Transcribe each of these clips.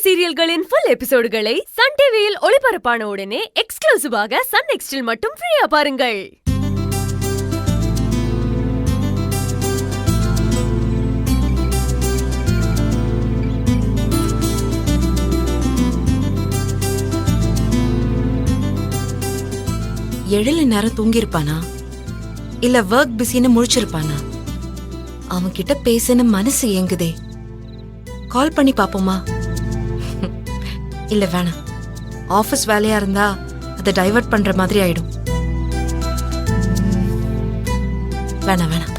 சீரியல்களின் full எபிசோடுகளை Sun டிவியில் ஒளிபரப்பான உடனே எக்ஸ்க்ளூசிவாக சன் நெக்ஸ்டில் மட்டும் ஃப்ரீயா பாருங்கள். எழில நேரம் தூங்கிருப்பானா இல்ல ஒர்க் பிஸின்னு முழிச்சிருப்பானா? அவன்கிட்ட பேசன்னு மனசு ஏங்குதே. கால் பண்ணி பாப்போமா? இல்ல வேணாம், ஆபீஸ் வேலையா இருந்தா அதை டைவர்ட் பண்ற மாதிரி ஆயிடும். வேணாம் வேணாம்.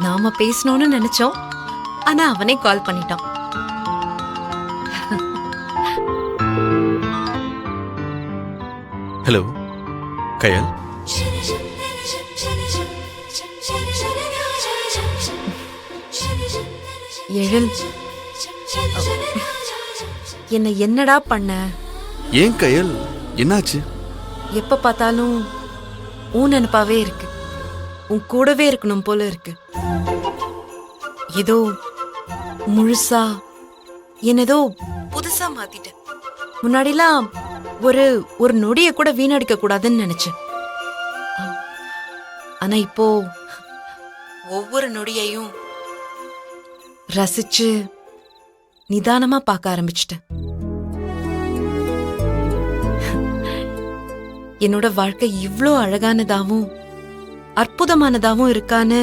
நாம பேசணும்னு நினைச்சோம், ஆனா அவனே கால் பண்ணிட்டான். ஹலோ கயல். எழில், என்னடா பண்ண? ஏன் கயல், என்னாச்சு? எப்ப பார்த்தாலும் உன் நினைப்பாவே இருக்கு. உன் கூடவே இருக்கணும் போல இருக்கு. ஏதோ முழுசா என்னதோ புதுசா மாத்திட்ட. முன்னாடிலாம் ஒரு நொடிய கூட வீணடிக்க கூடாதுன்னு நினைச்சேன். ஆனா இப்போ ஒவ்வொரு நொடியையும் ரசிச்சு நிதானமா பார்க்க ஆரம்பிச்சிட்டேன். என்னோட வாழ்க்கை இவ்ளோ அழகானதாவும் அற்புதமானதாவும் இருக்கான்னு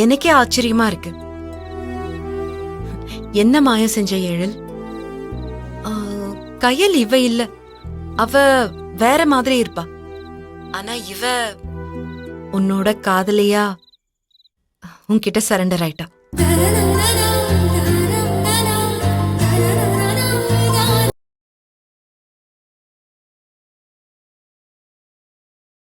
எனக்கே ஆச்சரியமா இருக்கு. என்ன மாயம் செஞ்ச எழில்? கயல் இவ இல்ல, அவ வேற மாதிரி இருப்பா. ஆனா இவ உன்னோட காதலியா உன்கிட்ட சரண்டர் ஆயிட்டா.